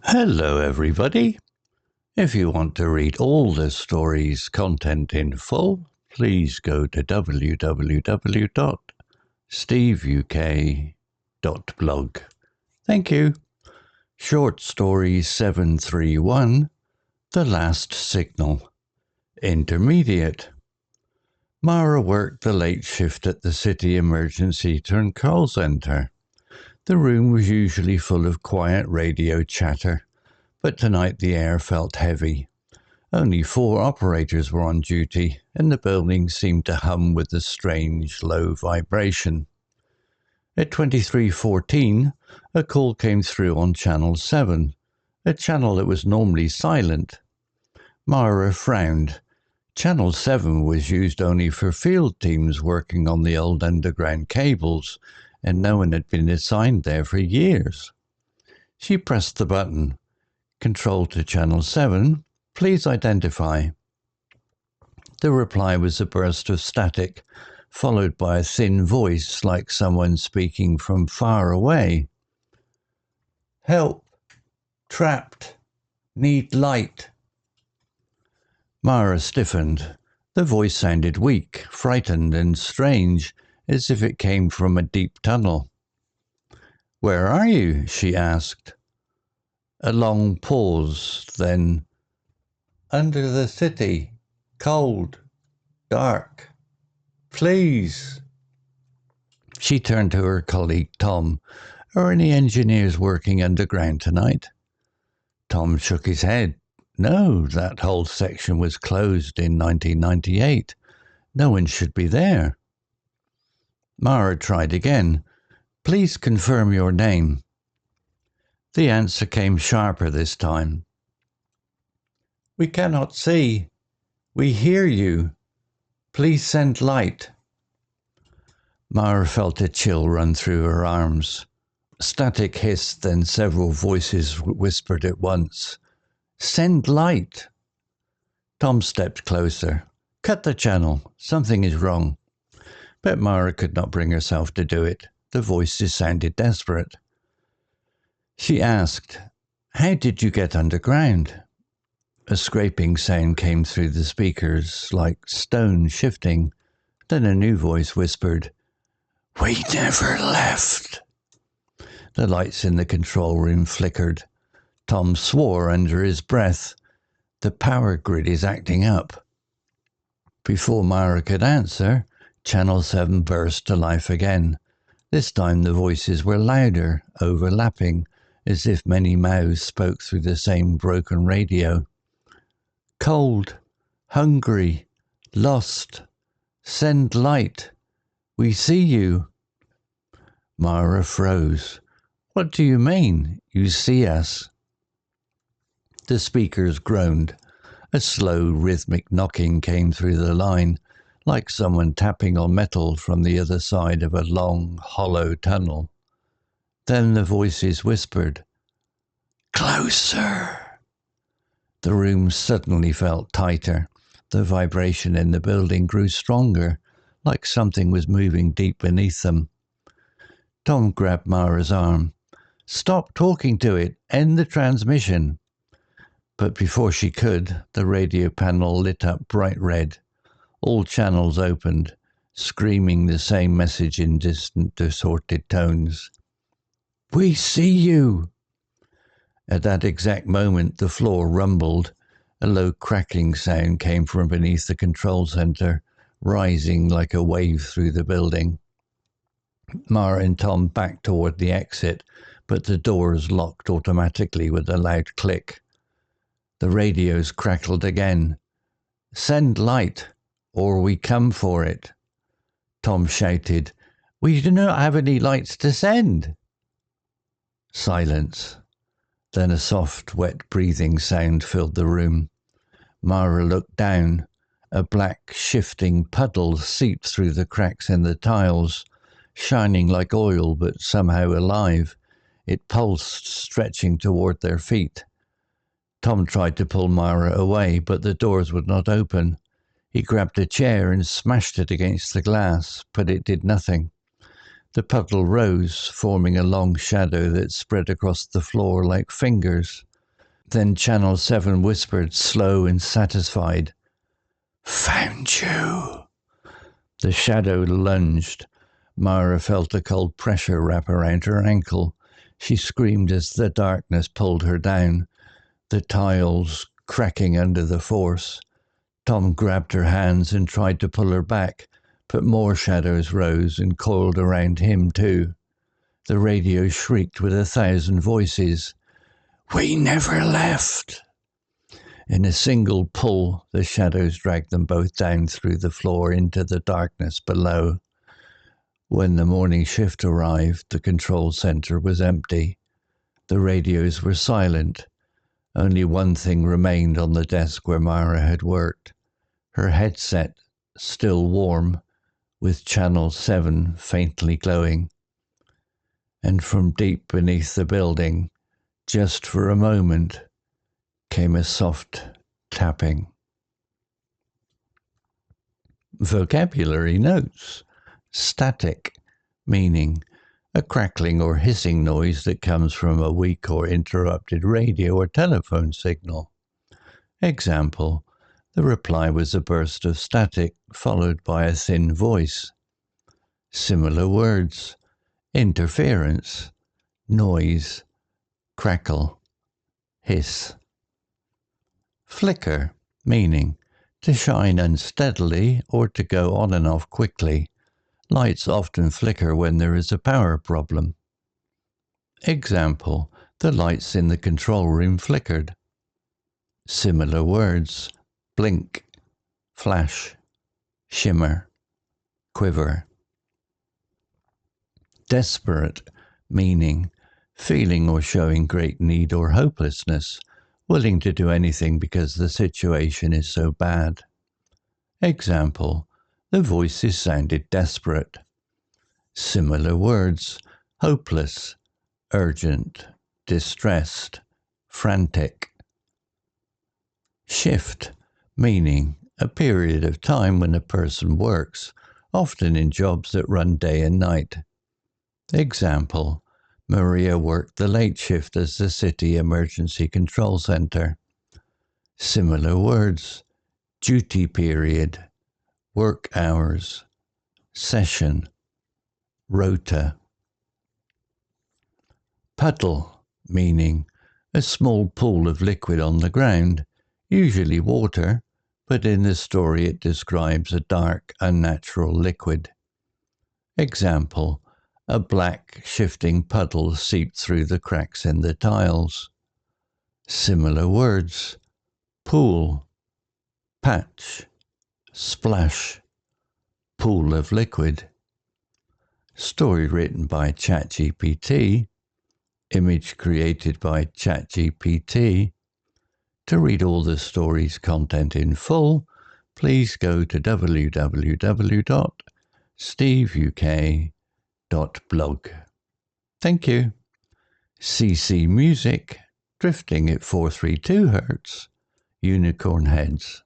Hello everybody. If you want to read all the story's content in full, please go to www.steveuk.blog. Thank you. Short Story 731, The Last Signal. Intermediate. Mara worked the late shift at the city emergency call centre. The room was usually full of quiet radio chatter, but tonight the air felt heavy. Only 4 operators were on duty, and the building seemed to hum with a strange, low vibration. At 23:14, a call came through on Channel 7, a channel that was normally silent. Mara frowned. Channel 7 was used only for field teams working on the old underground cables, and no one had been assigned there for years. She pressed the button. Control to Channel 7, please identify. The reply was a burst of static, followed by a thin voice like someone speaking from far away. Help! Trapped! Need light! Mara stiffened. The voice sounded weak, frightened and strange, as if it came from a deep tunnel. Where are you? She asked. A long pause, then, under the city, cold, dark, please. She turned to her colleague Tom. Are any engineers working underground tonight? Tom shook his head. No, that whole section was closed in 1998. No one should be there. Mara tried again. Please confirm your name. The answer came sharper this time. We cannot see. We hear you. Please send light. Mara felt a chill run through her arms. Static hissed, then several voices whispered at once. Send light. Tom stepped closer. Cut the channel. Something is wrong. But Mara could not bring herself to do it. The voices sounded desperate. She asked, How did you get underground? A scraping sound came through the speakers, like stone shifting. Then a new voice whispered, We never left. The lights in the control room flickered. Tom swore under his breath. The power grid is acting up. Before Mara could answer, Channel 7 burst to life again. This time the voices were louder, overlapping, as if many mouths spoke through the same broken radio. Cold, hungry, lost. Send light. We see you. Mara froze. What do you mean, you see us? The speakers groaned. A slow, rhythmic knocking came through the line, like someone tapping on metal from the other side of a long, hollow tunnel. Then the voices whispered, Closer. The room suddenly felt tighter. The vibration in the building grew stronger, like something was moving deep beneath them. Tom grabbed Mara's arm. Stop talking to it. End the transmission. But before she could, the radio panel lit up bright red. All channels opened, screaming the same message in distant, distorted tones. We see you! At that exact moment, the floor rumbled. A low crackling sound came from beneath the control center, rising like a wave through the building. Mara and Tom backed toward the exit, but the doors locked automatically with a loud click. The radios crackled again. Send light, or we come for it. Tom shouted, We do not have any lights to send. Silence. Then a soft, wet breathing sound filled the room. Mara looked down. A black, shifting puddle seeped through the cracks in the tiles, shining like oil but somehow alive. It pulsed, stretching toward their feet. Tom tried to pull Mara away, but the doors would not open. He grabbed a chair and smashed it against the glass, but it did nothing. The puddle rose, forming a long shadow that spread across the floor like fingers. Then Channel 7 whispered, slow and satisfied, "Found you." The shadow lunged. Mara felt a cold pressure wrap around her ankle. She screamed as the darkness pulled her down, the tiles cracking under the force. Tom grabbed her hands and tried to pull her back, but more shadows rose and coiled around him too. The radio shrieked with 1,000 voices. "We never left!" In a single pull, the shadows dragged them both down through the floor into the darkness below. When the morning shift arrived, the control center was empty. The radios were silent. Only one thing remained on the desk where Mara had worked. Her headset, still warm, with Channel 7 faintly glowing. And from deep beneath the building, just for a moment, came a soft tapping. Vocabulary notes. Static, meaning a crackling or hissing noise that comes from a weak or interrupted radio or telephone signal. Example, the reply was a burst of static followed by a thin voice. Similar words, interference, noise, crackle, hiss. Flicker, meaning to shine unsteadily or to go on and off quickly. Lights often flicker when there is a power problem. Example, the lights in the control room flickered. Similar words, blink, flash, shimmer, quiver. Desperate, meaning feeling or showing great need or hopelessness, willing to do anything because the situation is so bad. Example, the voices sounded desperate. Similar words, hopeless, urgent, distressed, frantic. Shift, meaning a period of time when a person works, often in jobs that run day and night. Example, Maria worked the late shift as the city emergency control center. Similar words, duty period, work hours, session, rota. Puddle, meaning a small pool of liquid on the ground, usually water, but in this story it describes a dark, unnatural liquid. Example, a black, shifting puddle seeped through the cracks in the tiles. Similar words, pool, patch, splash, pool of liquid. Story written by ChatGPT, image created by ChatGPT. To read all the story's content in full, please go to www.steveuk.blog. Thank you. CC Music, drifting at 432 Hz, Unicorn Heads.